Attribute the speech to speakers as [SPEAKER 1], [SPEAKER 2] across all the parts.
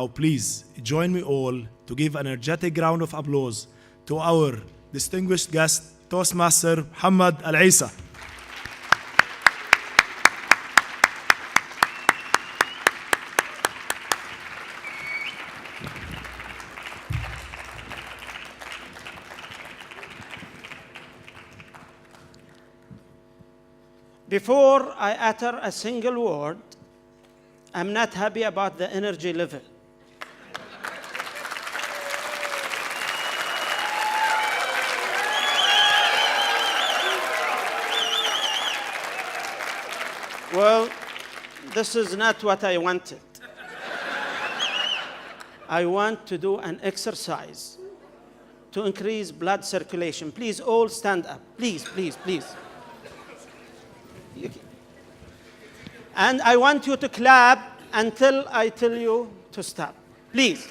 [SPEAKER 1] Now please join me all to give an energetic round of applause to our distinguished guest, Toastmaster Mohammed Issa.
[SPEAKER 2] Before I utter a single word, I'm not happy about the energy level. Well, this is not what I wanted. I want to do an exercise to increase blood circulation. Please all stand up. Please, please, please. And I want you to clap until I tell you to stop. Please.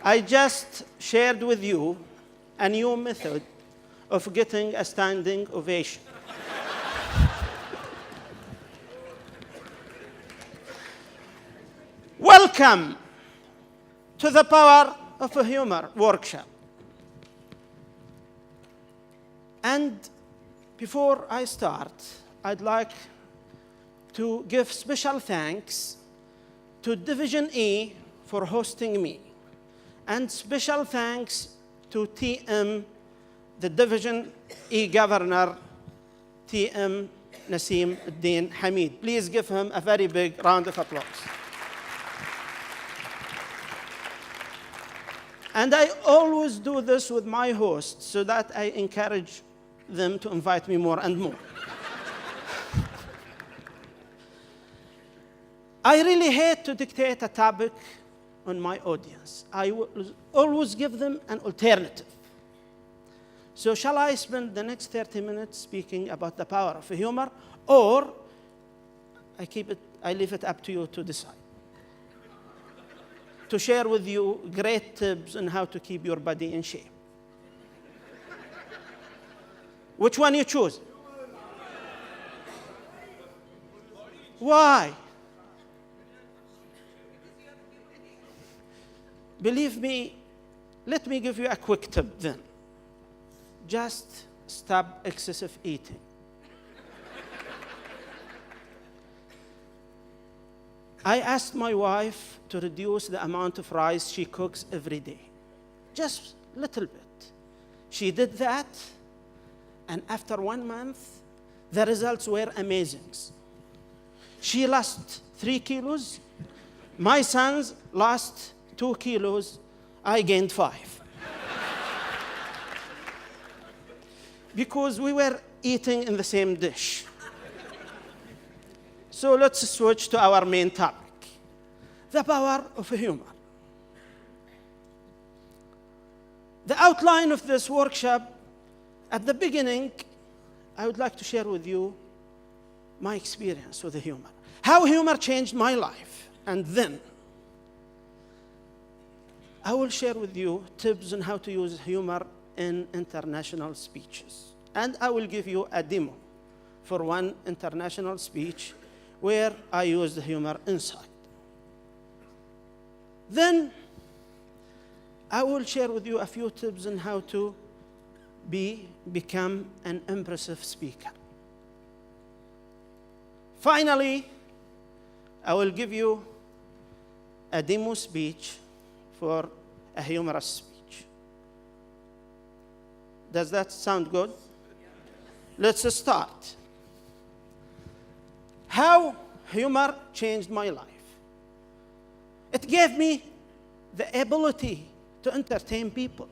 [SPEAKER 2] I just shared with you a new method of getting a standing ovation. Welcome to the Power of Humor workshop. And before I start, I'd like to give special thanks to Division E for hosting me, and special thanks to TM, the Division E Governor, TM Nasim Uddin Hamid. Please give him a very big round of applause. And I always do this with my hosts so that I encourage them to invite me more and more. I really hate to dictate a topic on my audience. I will always give them an alternative. So shall I spend the next 30 minutes speaking about the power of humor, or I leave it up to you to decide? To share with you great tips on how to keep your body in shape. Which one you choose? Why? Believe me, let me give you a quick tip then. Just stop excessive eating. I asked my wife to reduce the amount of rice she cooks every day, just a little bit. She did that, and after 1 month, the results were amazing. She lost 3 kilos. My sons lost 2 kilos. I gained 5. Because we were eating in the same dish. So let's switch to our main topic, the power of humor. The outline of this workshop, at the beginning, I would like to share with you my experience with the humor, how humor changed my life, and then I will share with you tips on how to use humor in international speeches. And I will give you a demo for one international speech where I used the humor inside. Then I will share with you a few tips on how to become an impressive speaker. Finally, I will give you a demo speech for a humorous speech. Does that sound good? Let's start. How humor changed my life. It gave me the ability to entertain people.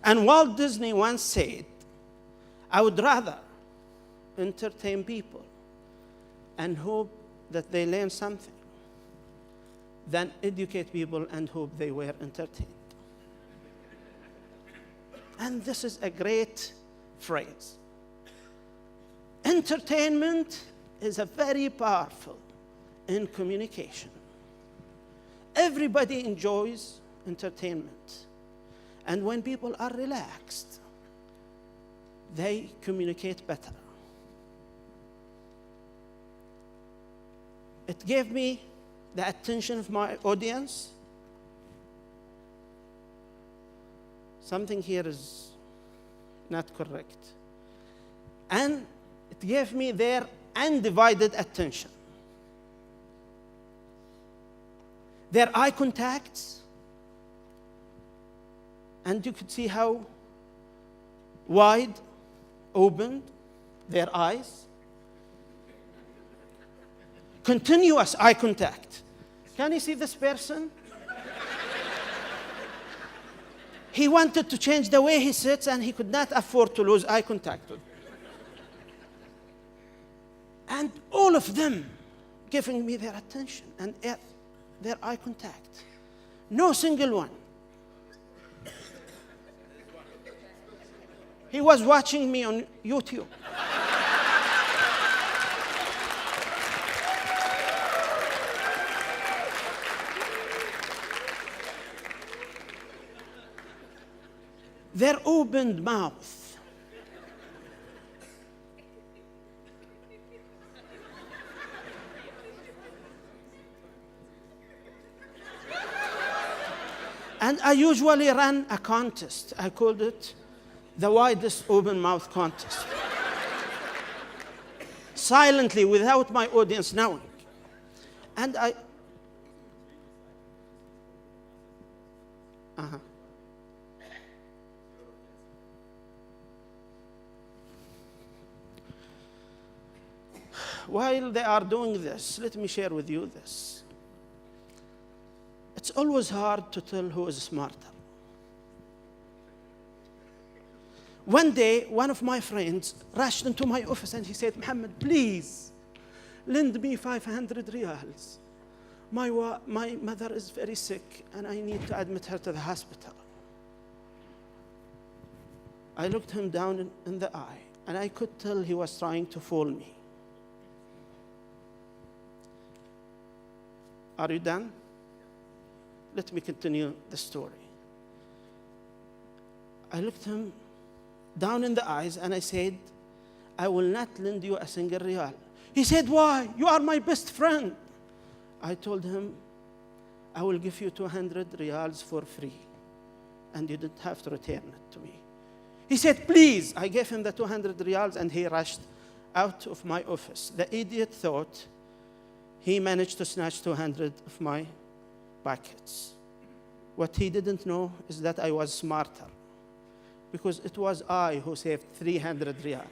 [SPEAKER 2] And Walt Disney once said, I would rather entertain people and hope that they learn something than educate people and hope they were entertained. And this is a great phrase. Entertainment is a very powerful in communication. Everybody enjoys entertainment. And when people are relaxed, they communicate better. It gave me the attention of my audience. Something here is not correct. And it gave me their undivided attention. Their eye contacts, and you could see how wide opened their eyes. Continuous eye contact. Can you see this person? He wanted to change the way he sits, and he could not afford to lose eye contact with. And all of them giving me their attention and their eye contact. No single one. He was watching me on YouTube. Their opened mouth. And I usually ran a contest. I called it the widest open mouth contest. Silently, without my audience knowing. And while they are doing this, let me share with you this. It's always hard to tell who is smarter. One day, one of my friends rushed into my office and he said, Mohammed, please, lend me 500 riyals. My mother is very sick and I need to admit her to the hospital. I looked him down in the eye and I could tell he was trying to fool me. Are you done? Let me continue the story. I looked him down in the eyes and I said, I will not lend you a single riyal. He said, why? You are my best friend. I told him, I will give you 200 riyals for free and you don't have to return it to me. He said, please. I gave him the 200 riyals and he rushed out of my office. The idiot thought he managed to snatch 200 of my packets. What he didn't know is that I was smarter, because it was I who saved 300 riyals.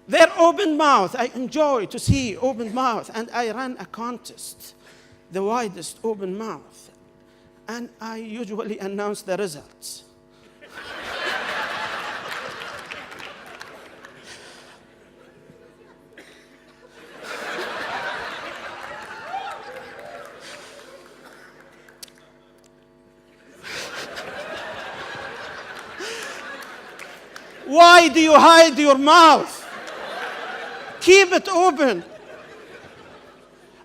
[SPEAKER 2] Their open mouth, I enjoy to see open mouth, and I ran a contest, the widest open mouth, and I usually announce the results. Why do you hide your mouth? Keep it open.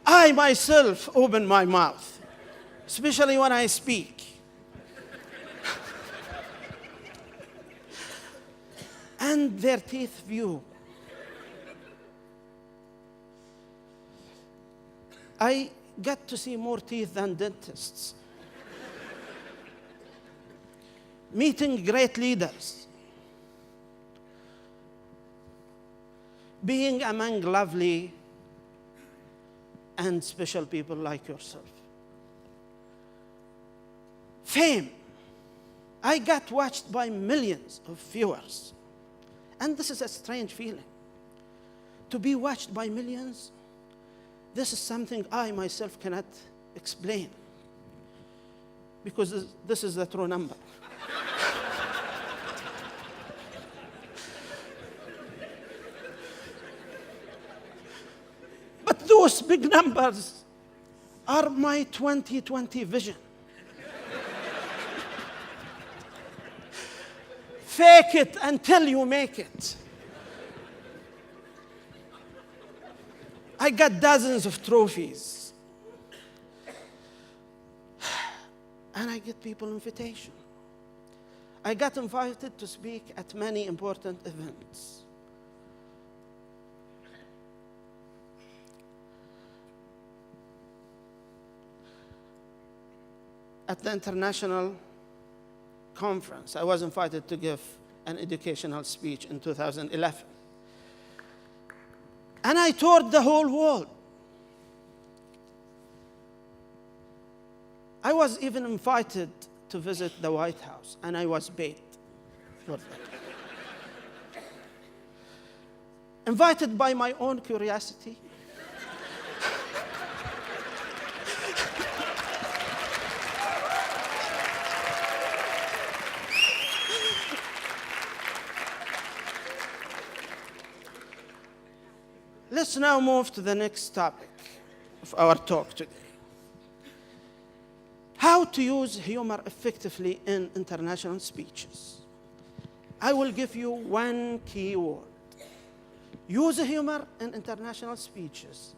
[SPEAKER 2] I myself open my mouth, especially when I speak. And their teeth view. I got to see more teeth than dentists. Meeting great leaders. Being among lovely and special people like yourself. Fame. I got watched by millions of viewers. And this is a strange feeling. To be watched by millions, this is something I myself cannot explain. Because this is the true number. Those big numbers are my 2020 vision. Fake it until you make it. I got dozens of trophies. And I get people invitation. I got invited to speak at many important events. At the international conference, I was invited to give an educational speech in 2011. And I toured the whole world. I was even invited to visit the White House, and I was paid for that. Invited by my own curiosity. Let's now move to the next topic of our talk today. How to use humor effectively in international speeches. I will give you one key word. Use humor in international speeches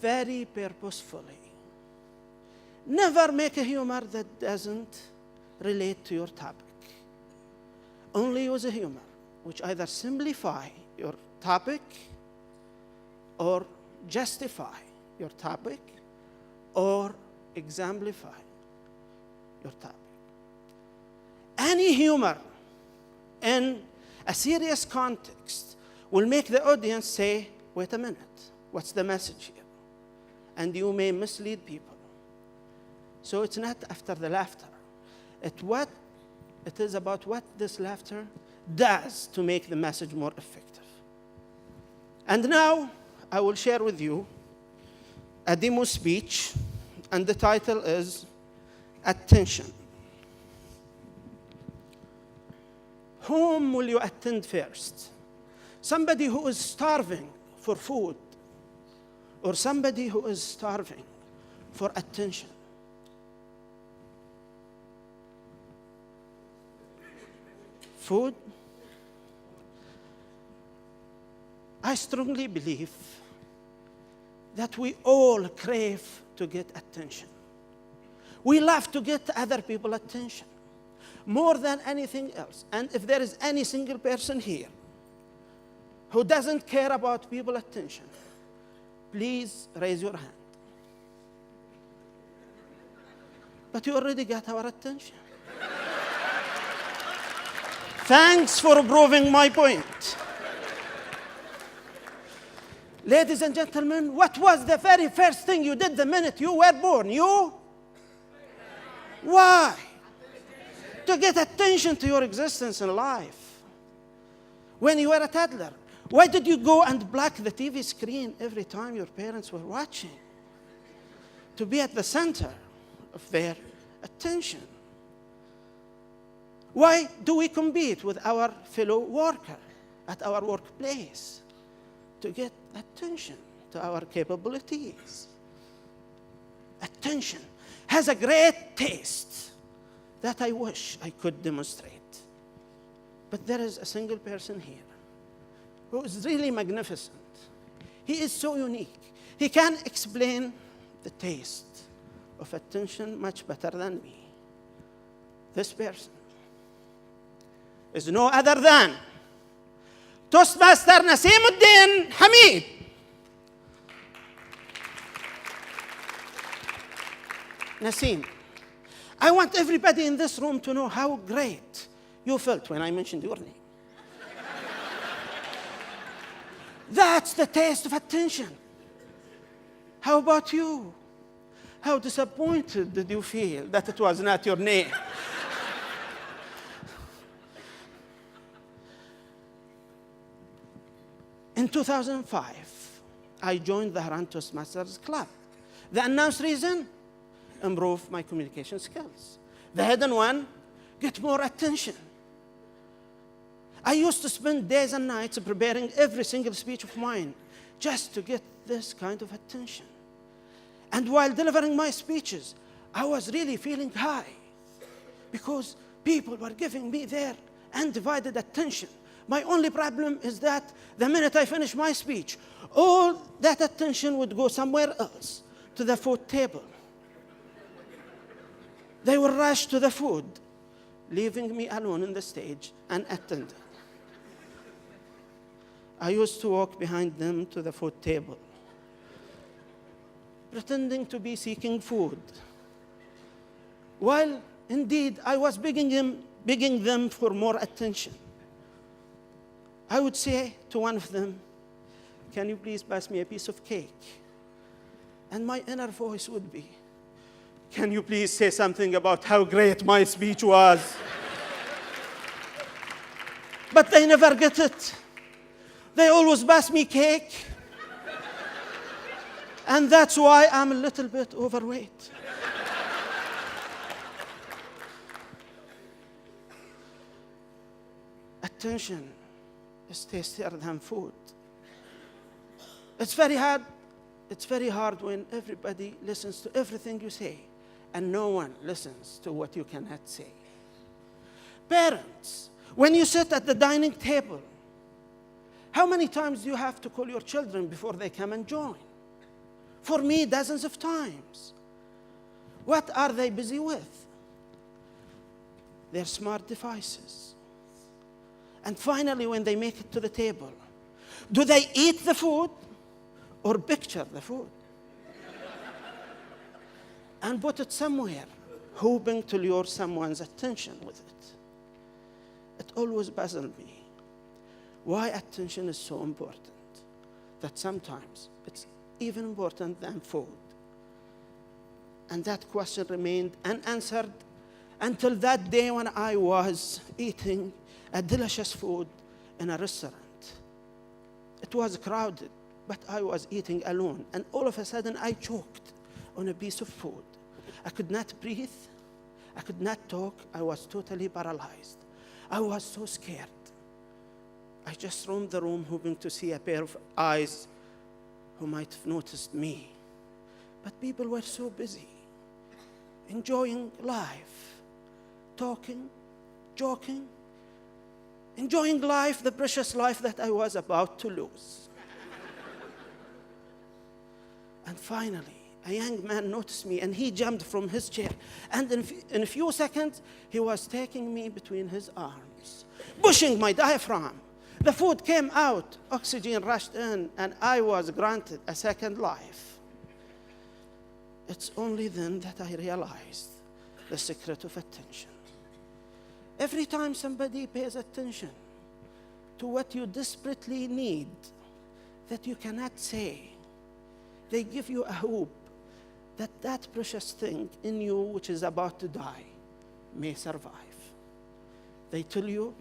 [SPEAKER 2] very purposefully. Never make a humor that doesn't relate to your topic. Only use a humor which either simplify your topic or justify your topic or exemplify your topic. Any humor in a serious context will make the audience say, wait a minute, what's the message here? And you may mislead people. So it's not after the laughter. It is about what this laughter does to make the message more effective. And now, I will share with you a demo speech, and the title is Attention. Whom will you attend first? Somebody who is starving for food, or somebody who is starving for attention? Food? I strongly believe that we all crave to get attention. We love to get other people's attention more than anything else. And if there is any single person here who doesn't care about people's attention, please raise your hand. But you already got our attention. Thanks for proving my point. Ladies and gentlemen, what was the very first thing you did the minute you were born? Why? To get attention to your existence in life. When you were a toddler, why did you go and block the TV screen every time your parents were watching? To be at the center of their attention. Why do we compete with our fellow worker at our workplace? To get attention to our capabilities. Attention has a great taste that I wish I could demonstrate. But there is a single person here who is really magnificent. He is so unique. He can explain the taste of attention much better than me. This person is no other than Toastmaster Naseemuddin Hamid. Naseem, I want everybody in this room to know how great you felt when I mentioned your name. That's the taste of attention. How about you? How disappointed did you feel that it was not your name? In 2005, I joined the Haran Toastmasters Club. The announced reason? Improve my communication skills. The hidden one? Get more attention. I used to spend days and nights preparing every single speech of mine just to get this kind of attention. And while delivering my speeches, I was really feeling high because people were giving me their undivided attention My only problem is that the minute I finish my speech, all that attention would go somewhere else, to the food table. They will rush to the food, leaving me alone on the stage unattended. I used to walk behind them to the food table, pretending to be seeking food, while indeed I was begging them for more attention. I would say to one of them, "Can you please pass me a piece of cake?" And my inner voice would be, "Can you please say something about how great my speech was?" But they never get it. They always pass me cake. And that's why I'm a little bit overweight. Attention is tastier than food. It's very hard when everybody listens to everything you say and no one listens to what you cannot say. Parents, when you sit at the dining table, how many times do you have to call your children before they come and join? For me, dozens of times. What are they busy with? Their smart devices. And finally, when they make it to the table, do they eat the food or picture the food? And put it somewhere, hoping to lure someone's attention with it. It always puzzled me why attention is so important, that sometimes it's even important than food. And that question remained unanswered until that day when I was eating a delicious food in a restaurant. It was crowded, but I was eating alone. And all of a sudden, I choked on a piece of food. I could not breathe. I could not talk. I was totally paralyzed. I was so scared. I just roamed the room hoping to see a pair of eyes who might have noticed me. But people were so busy, enjoying life, talking, joking, enjoying life, the precious life that I was about to lose. And finally, a young man noticed me, and he jumped from his chair. And in a few seconds, he was taking me between his arms, pushing my diaphragm. The food came out, oxygen rushed in, and I was granted a second life. It's only then that I realized the secret of attention. Every time somebody pays attention to what you desperately need that you cannot say, they give you a hope that that precious thing in you which is about to die may survive. They tell you,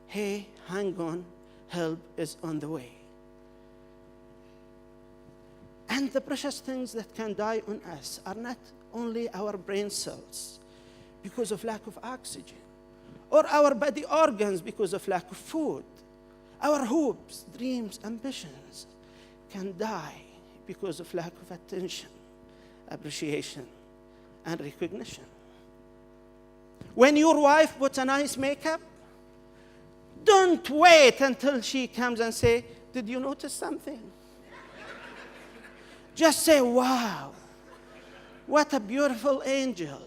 [SPEAKER 2] "Hey, hang on, help is on the way." And the precious things that can die on us are not only our brain cells because of lack of oxygen, or our body organs because of lack of food. Our hopes, dreams, ambitions can die because of lack of attention, appreciation, and recognition. When your wife puts a nice makeup, don't wait until she comes and say, "Did you notice something?" Just say, "Wow, what a beautiful angel."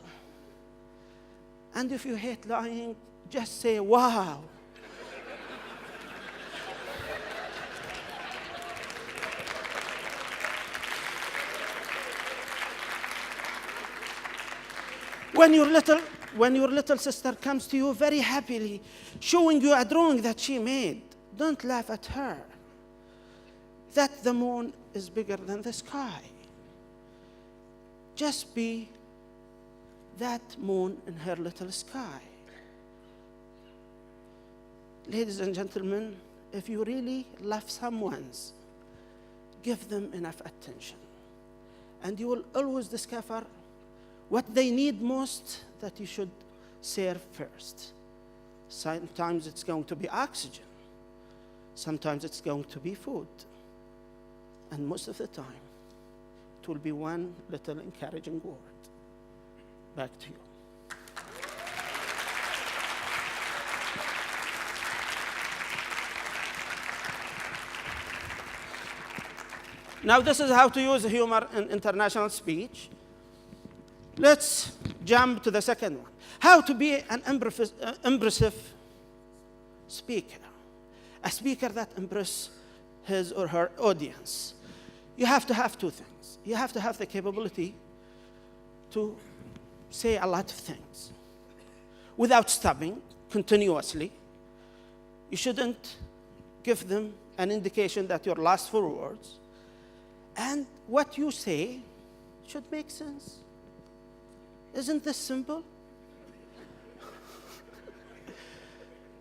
[SPEAKER 2] And if you hate lying, just say, "Wow." When your little sister comes to you very happily, showing you a drawing that she made, don't laugh at her. That the moon is bigger than the sky. Just be that moon in her little sky. Ladies and gentlemen, if you really love someone, give them enough attention. And you will always discover what they need most that you should serve first. Sometimes it's going to be oxygen. Sometimes it's going to be food. And most of the time, it will be one little encouraging word. Back to you. Now this is how to use humor in international speech. Let's jump to the second one. How to be an impressive speaker. A speaker that impresses his or her audience. You have to have two things. You have to have the capability to say a lot of things without stopping continuously. You shouldn't give them an indication that you're lost for words. And what you say should make sense. Isn't this simple?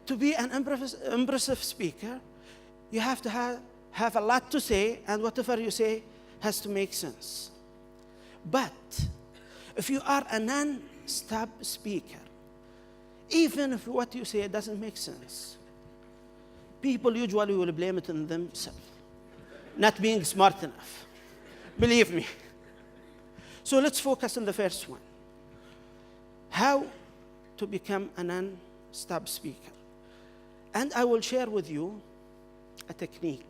[SPEAKER 2] To be an impressive speaker, you have to have a lot to say, and whatever you say has to make sense. But if you are a non-stop speaker, even if what you say doesn't make sense, people usually will blame it on themselves, not being smart enough. Believe me. So let's focus on the first one. How to become a non-stop speaker. And I will share with you a technique.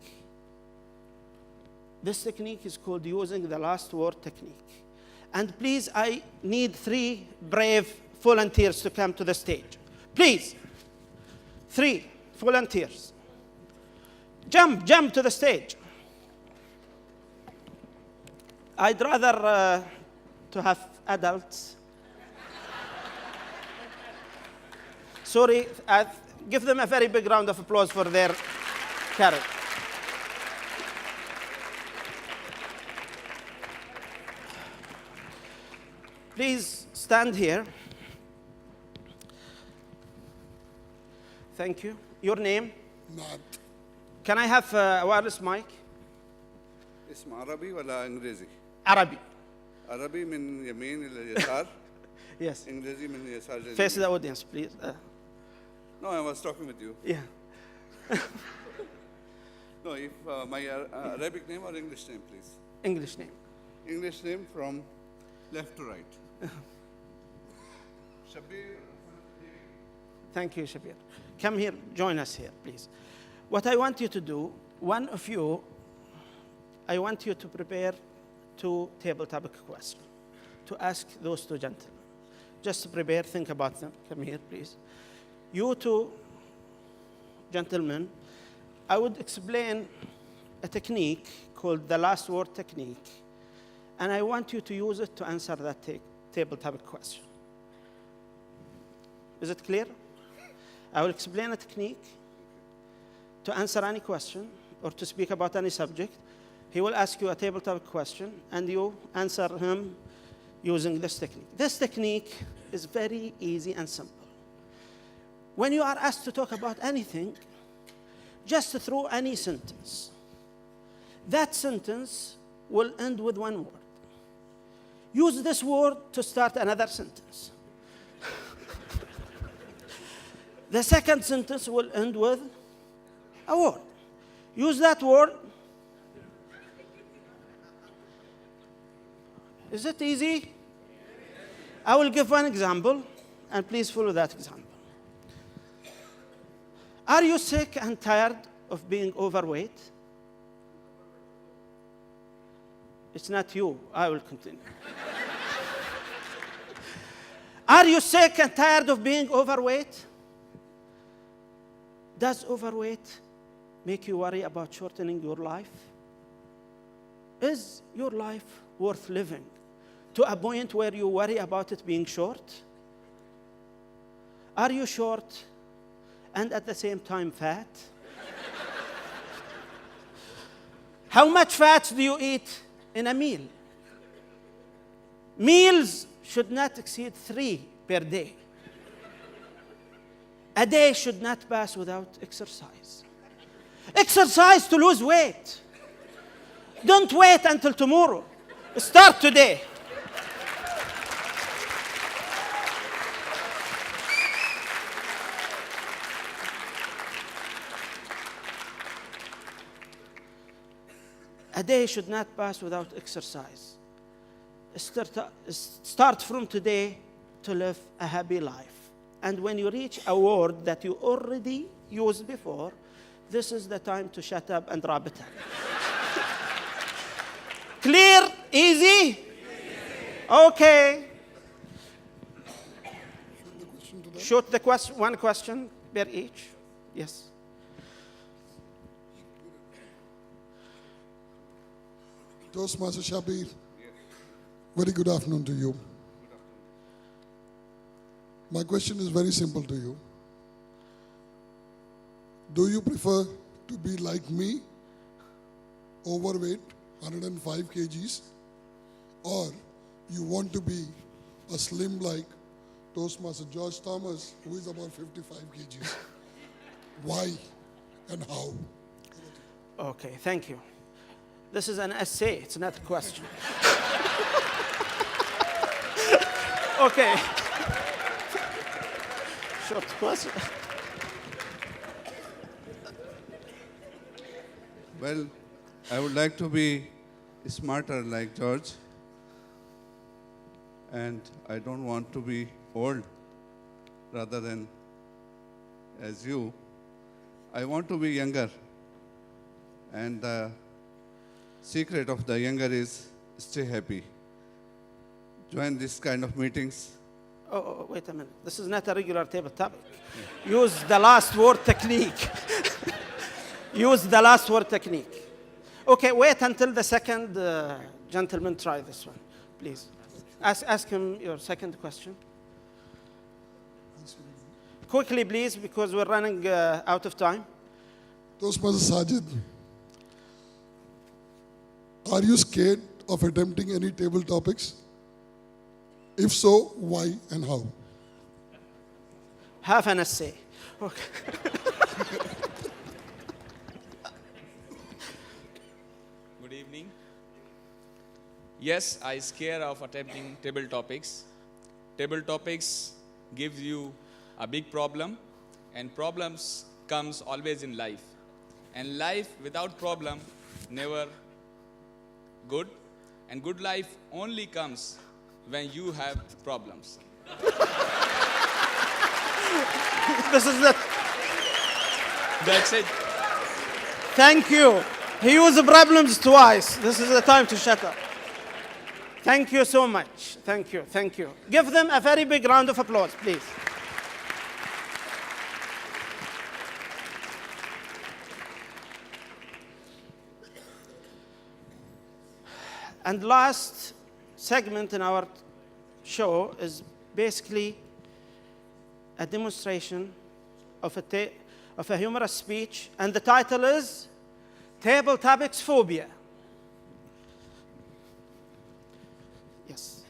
[SPEAKER 2] This technique is called using the last word technique. And please, I need 3 brave volunteers to come to the stage. Please, 3 volunteers. Jump to the stage. I'd rather to have adults. Sorry, give them a very big round of applause for their courage. Please stand here. Thank you. Your name?
[SPEAKER 3] Matt.
[SPEAKER 2] Can I have a wireless mic?
[SPEAKER 3] اسم عربي ولا انجليزي؟
[SPEAKER 2] عربي.
[SPEAKER 3] عربي من يمين الى يسار.
[SPEAKER 2] Yes.
[SPEAKER 3] انجليزي من يسار لليمين.
[SPEAKER 2] Face the audience, please.
[SPEAKER 3] No, I was talking with you.
[SPEAKER 2] Yeah.
[SPEAKER 3] No, if my Arabic name or English name, please.
[SPEAKER 2] English name.
[SPEAKER 3] English name from left to right. Shabir.
[SPEAKER 2] Thank you, Shabir. Come here, join us here, please. What I want you to do, one of you, I want you to prepare 2 tabletop questions to ask those 2 gentlemen. Just prepare, think about them. Come here, please. You 2 gentlemen, I would explain a technique called the last word technique, and I want you to use it to answer that tabletop question. Is it clear? I will explain a technique to answer any question or to speak about any subject. He will ask you a tabletop question, and you answer him using this technique. This technique is very easy and simple. When you are asked to talk about anything, just throw any sentence. That sentence will end with 1 word. Use this word to start another sentence. The second sentence will end with a word. Use that word. Is it easy? I will give 1 example, and please follow that example. Are you sick and tired of being overweight? It's not you. I will continue. Are you sick and tired of being overweight? Does overweight make you worry about shortening your life? Is your life worth living to a point where you worry about it being short? Are you short and at the same time fat? How much fat do you eat in a meal? Meals should not exceed 3 per day. A day should not pass without exercise. Exercise to lose weight. Don't wait until tomorrow. Start today. A day should not pass without exercise. Start from today to live a happy life. And when you reach a word that you already used before, this is the time to shut up and wrap it up. Clear? Easy? Okay. Shoot the question, one question per each. Yes.
[SPEAKER 4] Toastmaster Shabir, very good afternoon to you. My question is very simple to you. Do you prefer to be like me, overweight, 105 kgs, or you want to be a slim like Toastmaster George Thomas, who is about 55 kgs? Why and how?
[SPEAKER 2] Okay, thank you. This is an essay, it's not a question. Okay. Short question.
[SPEAKER 3] Well, I would like to be smarter like George. And I don't want to be old rather than as you. I want to be younger. And the secret of the younger is stay happy. Join this kind of meetings.
[SPEAKER 2] Oh, wait a minute. This is not a regular table topic. Use the last word technique. Use the last word technique. Okay, wait until the second gentleman try this one, please. Ask him your second question. Quickly, please, because we're running out of time.
[SPEAKER 4] Toastmaster Sajid, are you scared of attempting any table topics? If so, why and how?
[SPEAKER 2] Have an essay. Okay.
[SPEAKER 5] Good evening. Yes, I scare of attempting table topics. Table topics gives you a big problem, and problems comes always in life. And life without problem never good, and good life only comes when you have problems.
[SPEAKER 2] This is the.
[SPEAKER 5] That's it.
[SPEAKER 2] Thank you. He used problems twice. This is the time to shut up. Thank you so much. Thank you. Thank you. Give them a very big round of applause, please. And last segment in our show is basically a demonstration of a humorous speech, and the title is Table Topics Phobia. Yes.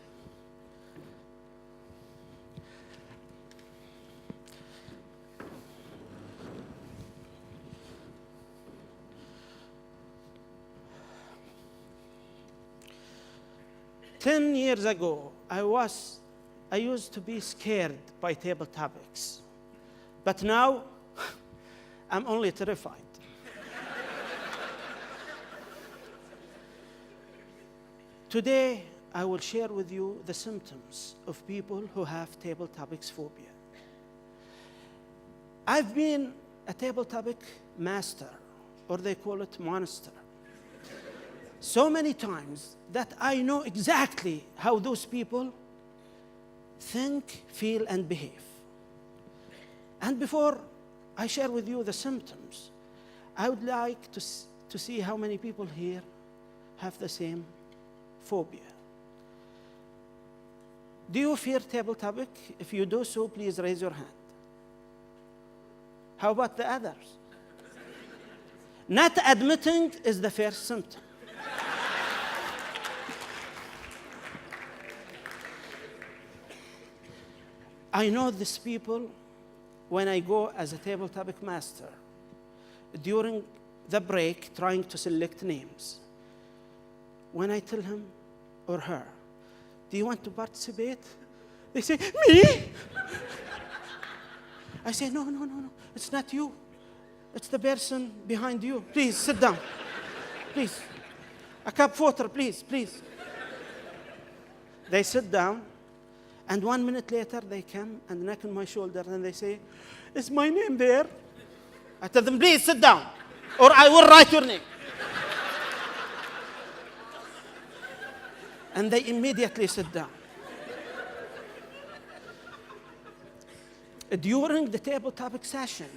[SPEAKER 2] Ten years ago, I used to be scared by table topics. But now, I'm only terrified. Today, I will share with you the symptoms of people who have table topics phobia. I've been a table topic master, or they call it monster, so many times that I know exactly how those people think, feel, and behave. And before I share with you the symptoms, I would like to see how many people here have the same phobia. Do you fear table topic? If you do so, please raise your hand. How about the others? Not admitting is the first symptom. I know these people when I go as a table topic master during the break trying to select names. When I tell him or her, do you want to participate? They say, me? I say, no, it's not you. It's the person behind you. Please, sit down. Please. A cup of water, please. They sit down, and 1 minute later, they come and knock on my shoulder, and they say, is my name there? I tell them, please sit down, or I will write your name. And they immediately sit down. During the table topic session,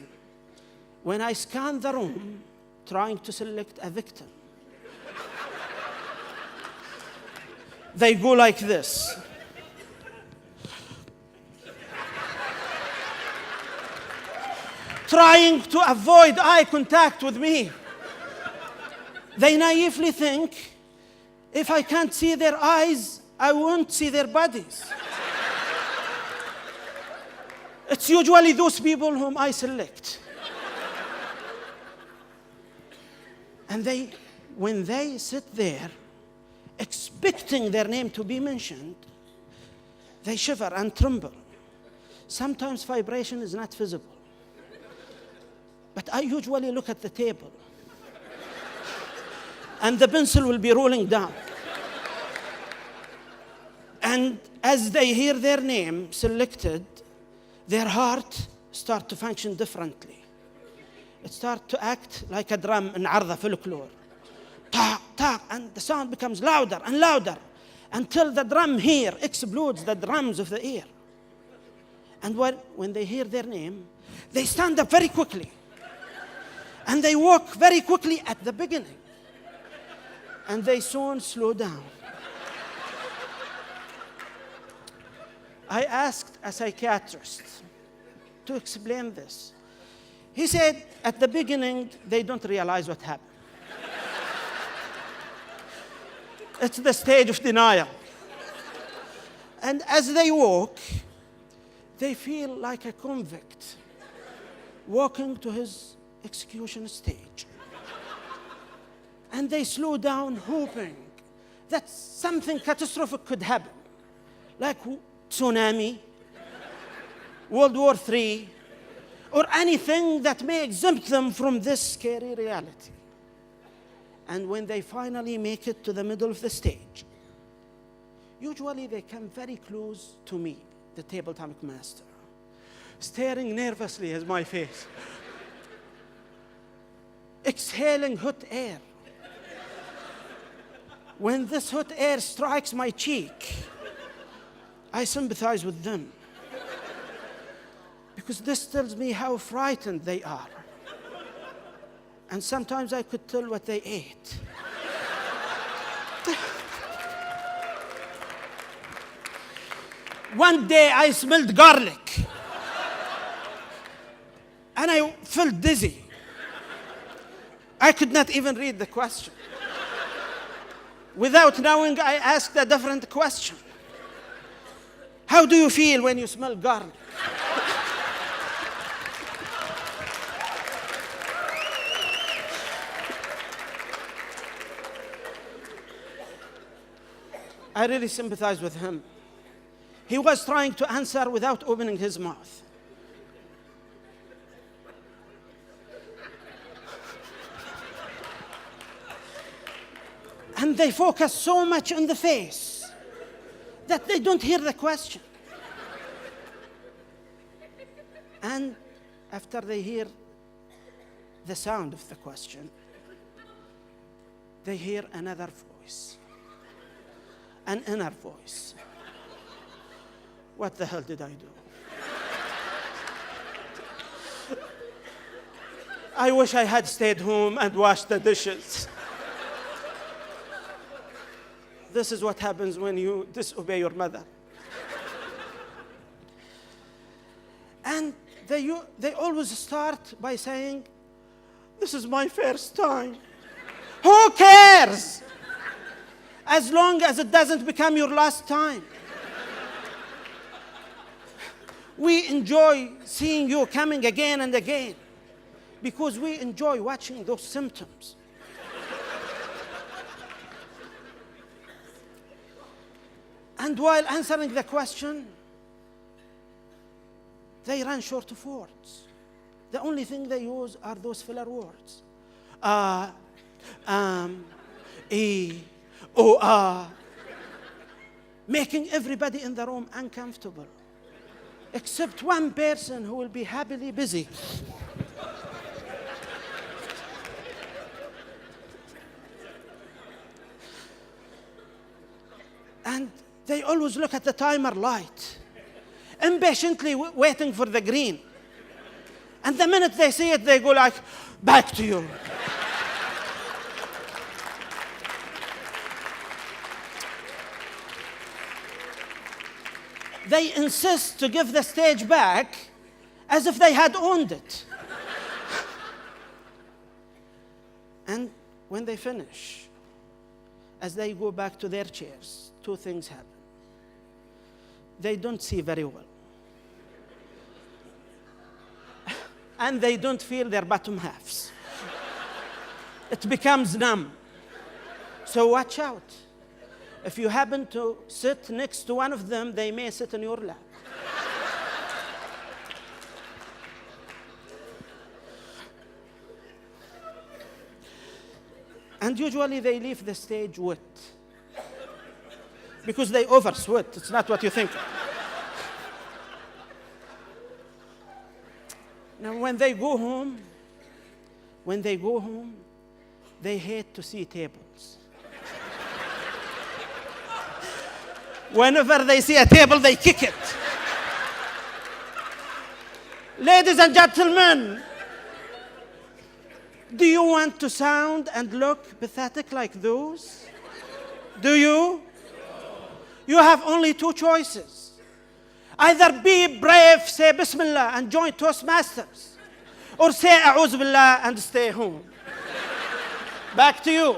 [SPEAKER 2] when I scan the room trying to select a victim, they go like this. Trying to avoid eye contact with me. They naively think if I can't see their eyes, I won't see their bodies. It's usually those people whom I select. And when they sit there, expecting their name to be mentioned, they shiver and tremble. Sometimes vibration is not visible. But I usually look at the table, and the pencil will be rolling down. And as they hear their name selected, their heart starts to function differently. It starts to act like a drum in Arda folklore. Ta, ta, and the sound becomes louder and louder until the drum here explodes the drums of the ear. And when they hear their name, they stand up very quickly. And they walk very quickly at the beginning. And they soon slow down. I asked a psychiatrist to explain this. He said, at the beginning, they don't realize what happened. It's the stage of denial. And as they walk, they feel like a convict walking to his execution stage. And they slow down, hoping that something catastrophic could happen, like tsunami, World War III, or anything that may exempt them from this scary reality. And when they finally make it to the middle of the stage, usually they come very close to me, the table topic master, staring nervously at my face, exhaling hot air. When this hot air strikes my cheek, I sympathize with them, because this tells me how frightened they are. And sometimes I could tell what they ate. One day I smelled garlic, and I felt dizzy. I could not even read the question. Without knowing, I asked a different question. How do you feel when you smell garlic? I really sympathize with him. He was trying to answer without opening his mouth. And they focus so much on the face that they don't hear the question. And after they hear the sound of the question, they hear another voice, an inner voice. What the hell did I do? I wish I had stayed home and washed the dishes. This is what happens when you disobey your mother. And they always start by saying, this is my first time. Who cares? As long as it doesn't become your last time. We enjoy seeing you coming again and again because we enjoy watching those symptoms. And while answering the question, they run short of words. The only thing they use are those filler words. Making everybody in the room uncomfortable, except one person who will be happily busy. And they always look at the timer light, impatiently waiting for the green. And the minute they see it, they go like, back to you. They insist to give the stage back as if they had owned it. And when they finish, as they go back to their chairs, two things happen. They don't see very well. And they don't feel their bottom halves. It becomes numb. So watch out. If you happen to sit next to one of them, they may sit in your lap. And usually they leave the stage wet. Because they oversweat. It's not what you think. Now when they go home, they hate to see tables. Whenever they see a table, they kick it. Ladies and gentlemen, do you want to sound and look pathetic like those? Do you? You have only two choices. Either be brave, say Bismillah, and join Toastmasters, or say A'udhu Billah and stay home. Back to you.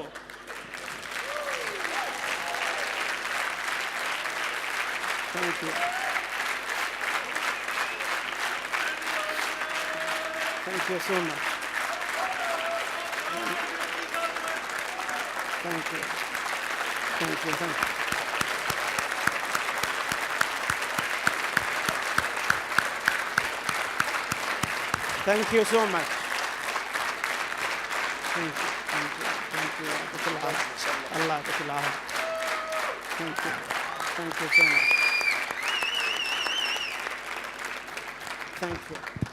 [SPEAKER 2] Thank you. Thank you so much. Thank you. Thank you. Thank you. Thank you so much. Thank you. Thank you. Thank you. Allah يعطيك العافية. Thank you. Thank you so much. Thank you.